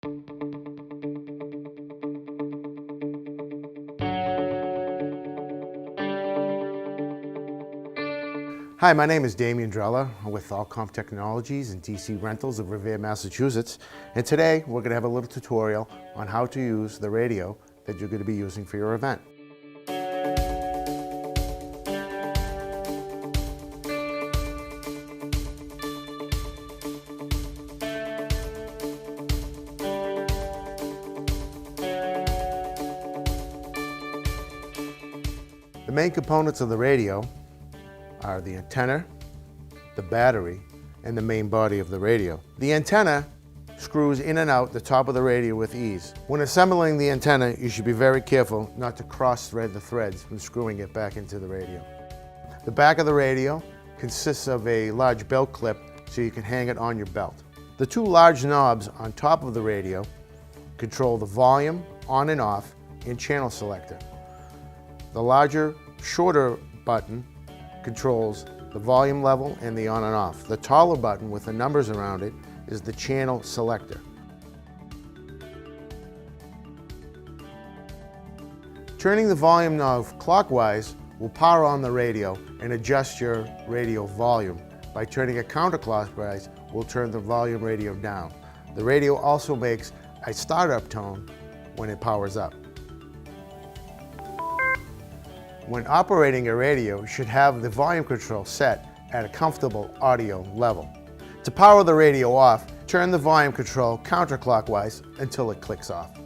Hi, my name is Damian Drella. I'm with Allcomp Technologies and DC Rentals of Revere, Massachusetts. And today we're going to have a little tutorial on how to use the radio that you're going to be using for your event. The main components of the radio are the antenna, the battery, and the main body of the radio. The antenna screws in and out the top of the radio with ease. When assembling the antenna, you should be very careful not to cross-thread the threads when screwing it back into the radio. The back of the radio consists of a large belt clip so you can hang it on your belt. The two large knobs on top of the radio control the volume, on and off, and channel selector. The larger, shorter button controls the volume level and the on and off. The taller button with the numbers around it is the channel selector. Turning the volume knob clockwise will power on the radio and adjust your radio volume. By turning it counterclockwise, we'll turn the volume radio down. The radio also makes a startup tone when it powers up. When operating a radio, you should have the volume control set at a comfortable audio level. To power the radio off, turn the volume control counterclockwise until it clicks off.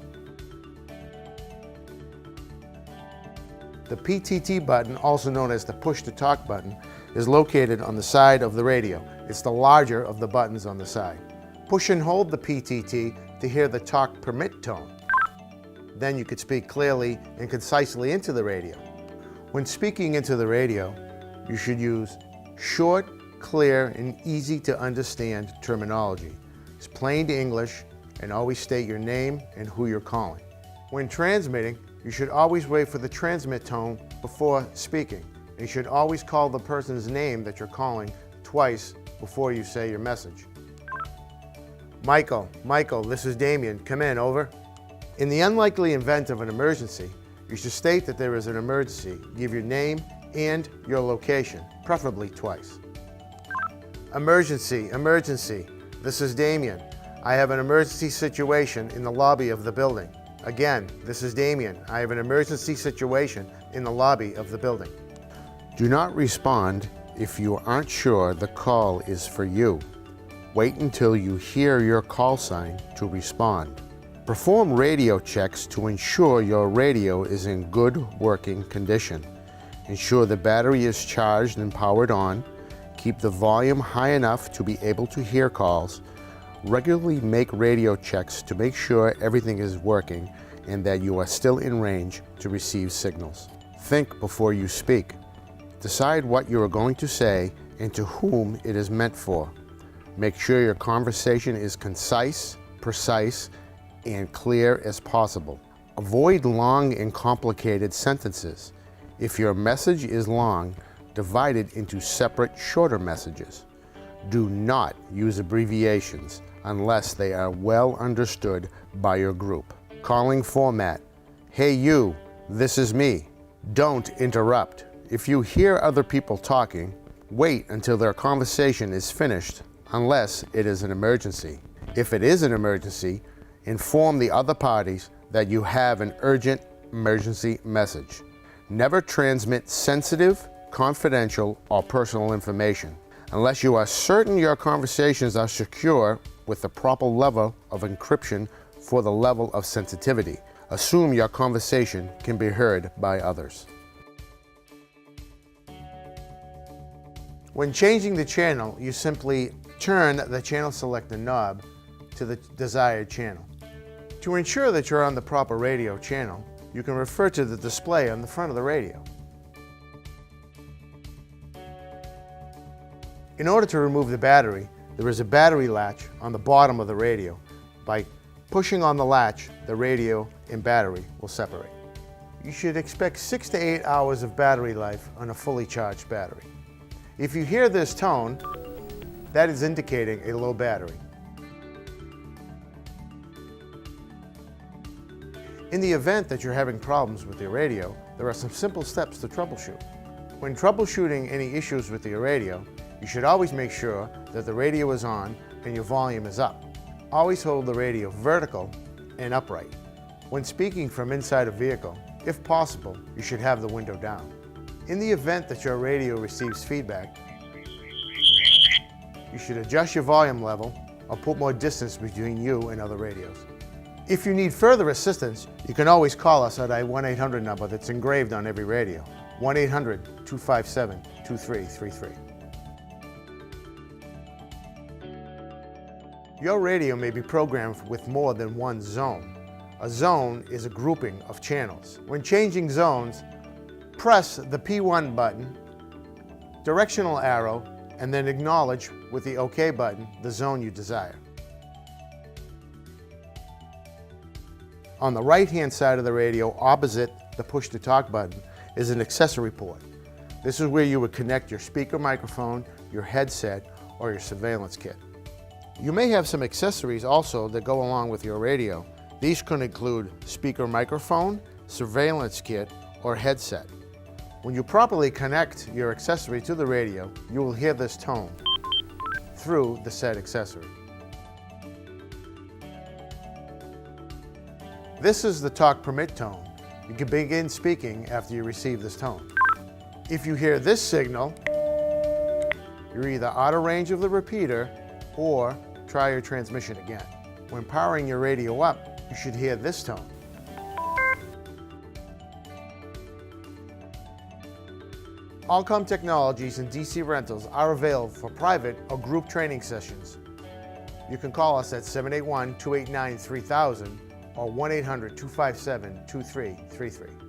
The PTT button, also known as the push-to-talk button, is located on the side of the radio. It's the larger of the buttons on the side. Push and hold the PTT to hear the talk permit tone. Then you could speak clearly and concisely into the radio. When speaking into the radio, you should use short, clear, and easy to understand terminology. It's plain English, and always state your name and who you're calling. When transmitting, you should always wait for the transmit tone before speaking. And you should always call the person's name that you're calling twice before you say your message. Michael, this is Damian, come in, over. In the unlikely event of an emergency, you should state that there is an emergency. Give your name and your location, preferably twice. Emergency, this is Damian. I have an emergency situation in the lobby of the building. Again, this is Damian. I have an emergency situation in the lobby of the building. Do not respond if you aren't sure the call is for you. Wait until you hear your call sign to respond. Perform radio checks to ensure your radio is in good working condition. Ensure the battery is charged and powered on. Keep the volume high enough to be able to hear calls. Regularly make radio checks to make sure everything is working and that you are still in range to receive signals. Think before you speak. Decide what you are going to say and to whom it is meant for. Make sure your conversation is concise, precise, and clear as possible. Avoid long and complicated sentences. If your message is long, divide it into separate, shorter messages. Do not use abbreviations unless they are well understood by your group. Calling format. Hey you, this is me. Don't interrupt. If you hear other people talking, wait until their conversation is finished unless it is an emergency. If it is an emergency, inform the other parties that you have an urgent emergency message. Never transmit sensitive, confidential, or personal information. Unless you are certain your conversations are secure with the proper level of encryption for the level of sensitivity. Assume your conversation can be heard by others. When changing the channel, you simply turn the channel selector knob to the desired channel. To ensure that you're on the proper radio channel, you can refer to the display on the front of the radio. In order to remove the battery, there is a battery latch on the bottom of the radio. By pushing on the latch, the radio and battery will separate. You should expect 6 to 8 hours of battery life on a fully charged battery. If you hear this tone, that is indicating a low battery. In the event that you're having problems with your radio, there are some simple steps to troubleshoot. When troubleshooting any issues with your radio, you should always make sure that the radio is on and your volume is up. Always hold the radio vertical and upright. When speaking from inside a vehicle, if possible, you should have the window down. In the event that your radio receives feedback, you should adjust your volume level or put more distance between you and other radios. If you need further assistance, you can always call us at our 1-800 number that's engraved on every radio, 1-800-257-2333. Your radio may be programmed with more than one zone. A zone is a grouping of channels. When changing zones, press the P1 button, directional arrow, and then acknowledge with the OK button the zone you desire. On the right-hand side of the radio, opposite the push-to-talk button, is an accessory port. This is where you would connect your speaker microphone, your headset, or your surveillance kit. You may have some accessories also that go along with your radio. These could include speaker microphone, surveillance kit, or headset. When you properly connect your accessory to the radio, you will hear this tone through the said accessory. This is the talk permit tone. You can begin speaking after you receive this tone. If you hear this signal, you're either out of range of the repeater or try your transmission again. When powering your radio up, you should hear this tone. Allcom Technologies and DC Rentals are available for private or group training sessions. You can call us at 781-289-3000 or 1-800-257-2333.